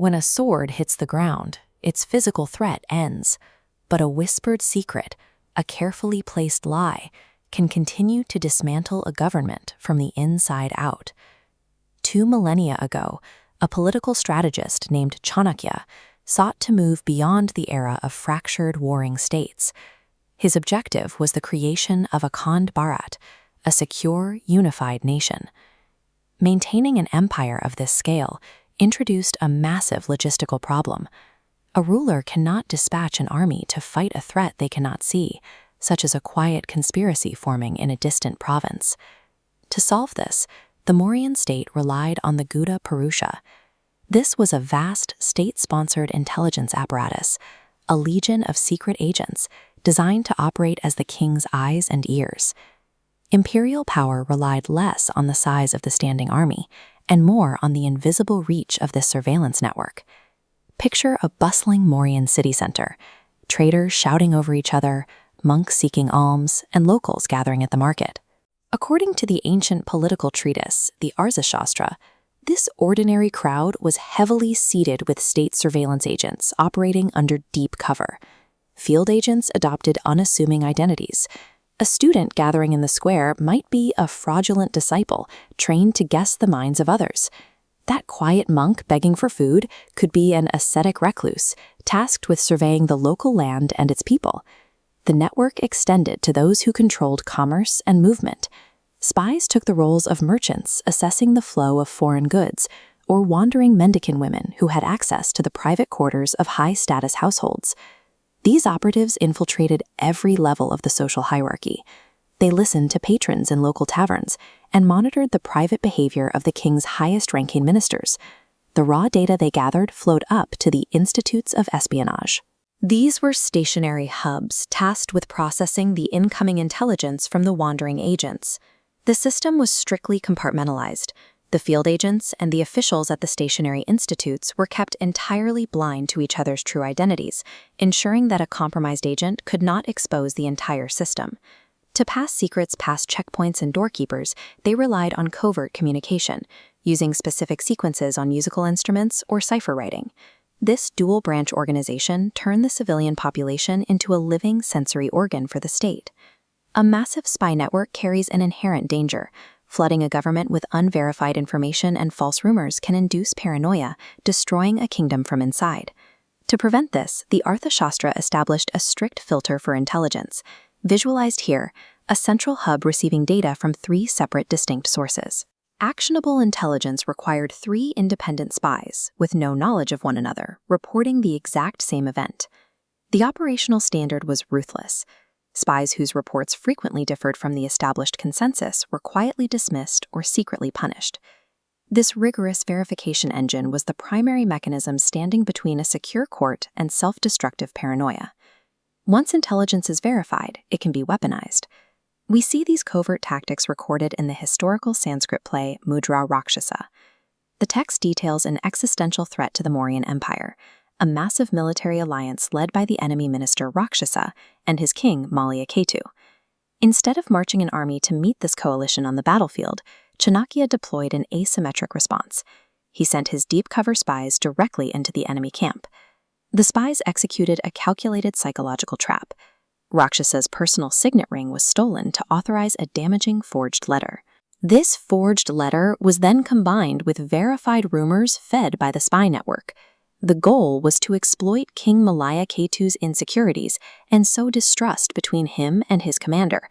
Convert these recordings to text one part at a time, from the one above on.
When a sword hits the ground, its physical threat ends, but a whispered secret, a carefully placed lie, can continue to dismantle a government from the inside out. 2 millennia ago, a political strategist named Chanakya sought to move beyond the era of fractured warring states. His objective was the creation of a Akhand Bharat, a secure, unified nation. Maintaining an empire of this scale introduced a massive logistical problem. A ruler cannot dispatch an army to fight a threat they cannot see, such as a quiet conspiracy forming in a distant province. To solve this, the Mauryan state relied on the Gauda Purusha. This was a vast, state-sponsored intelligence apparatus, a legion of secret agents designed to operate as the king's eyes and ears. Imperial power relied less on the size of the standing army and more on the invisible reach of this surveillance network. Picture a bustling Mauryan city center, traders shouting over each other, monks seeking alms, and locals gathering at the market. According to the ancient political treatise, the Arthaśāstra, this ordinary crowd was heavily seeded with state surveillance agents operating under deep cover. Field agents adopted unassuming identities. A student gathering in the square might be a fraudulent disciple trained to guess the minds of others. That quiet monk begging for food could be an ascetic recluse tasked with surveying the local land and its people. The network extended to those who controlled commerce and movement. Spies took the roles of merchants assessing the flow of foreign goods, or wandering mendicant women who had access to the private quarters of high-status households. These operatives infiltrated every level of the social hierarchy. They listened to patrons in local taverns and monitored the private behavior of the king's highest-ranking ministers. The raw data they gathered flowed up to the institutes of espionage. These were stationary hubs tasked with processing the incoming intelligence from the wandering agents. The system was strictly compartmentalized. The field agents and the officials at the stationary institutes were kept entirely blind to each other's true identities, ensuring that a compromised agent could not expose the entire system. To pass secrets past checkpoints and doorkeepers, they relied on covert communication, using specific sequences on musical instruments or cipher writing. This dual-branch organization turned the civilian population into a living sensory organ for the state. A massive spy network carries an inherent danger. Flooding a government with unverified information and false rumors can induce paranoia, destroying a kingdom from inside. To prevent this, the Arthaśāstra established a strict filter for intelligence. Visualized here, a central hub receiving data from 3 separate distinct sources. Actionable intelligence required 3 independent spies, with no knowledge of one another, reporting the exact same event. The operational standard was ruthless. Spies whose reports frequently differed from the established consensus were quietly dismissed or secretly punished. This rigorous verification engine was the primary mechanism standing between a secure court and self-destructive paranoia. Once intelligence is verified, it can be weaponized. We see these covert tactics recorded in the historical Sanskrit play Mudra Rakshasa. The text details an existential threat to the Mauryan Empire, a massive military alliance led by the enemy minister Rakshasa and his king Maurya. Instead of marching an army to meet this coalition on the battlefield, Chanakya deployed an asymmetric response. He sent his deep cover spies directly into the enemy camp. The spies executed a calculated psychological trap. Rakshasa's personal signet ring was stolen to authorize a damaging forged letter. This forged letter was then combined with verified rumors fed by the spy network. The goal was to exploit King Maurya Ketu's insecurities and sow distrust between him and his commander.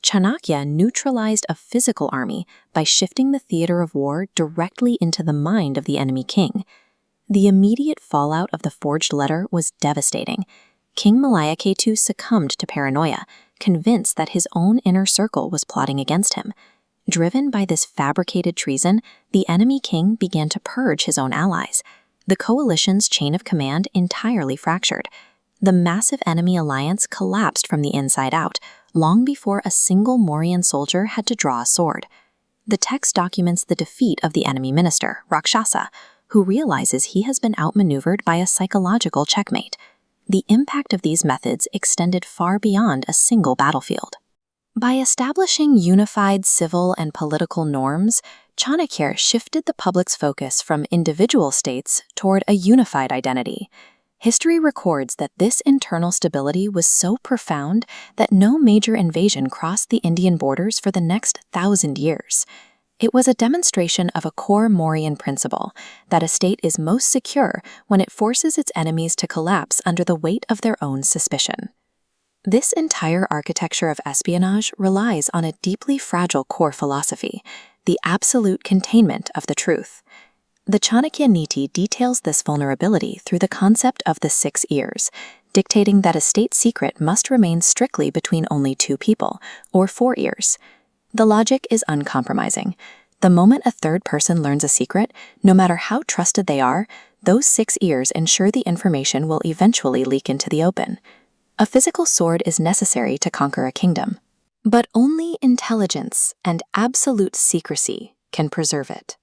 Chanakya neutralized a physical army by shifting the theater of war directly into the mind of the enemy king. The immediate fallout of the forged letter was devastating. King Maurya Ketu succumbed to paranoia, convinced that his own inner circle was plotting against him. Driven by this fabricated treason, the enemy king began to purge his own allies. The coalition's chain of command entirely fractured. The massive enemy alliance collapsed from the inside out, long before a single Mauryan soldier had to draw a sword. The text documents the defeat of the enemy minister, Rakshasa, who realizes he has been outmaneuvered by a psychological checkmate. The impact of these methods extended far beyond a single battlefield. By establishing unified civil and political norms, Chanakya shifted the public's focus from individual states toward a unified identity. History records that this internal stability was so profound that no major invasion crossed the Indian borders for the next 1,000 years. It was a demonstration of a core Mauryan principle, that a state is most secure when it forces its enemies to collapse under the weight of their own suspicion. This entire architecture of espionage relies on a deeply fragile core philosophy, the absolute containment of the truth. The Chanakya Niti details this vulnerability through the concept of the 6 ears, dictating that a state secret must remain strictly between only 2 people, or 4 ears. The logic is uncompromising. The moment a third person learns a secret, no matter how trusted they are, those 6 ears ensure the information will eventually leak into the open. A physical sword is necessary to conquer a kingdom, but only intelligence and absolute secrecy can preserve it.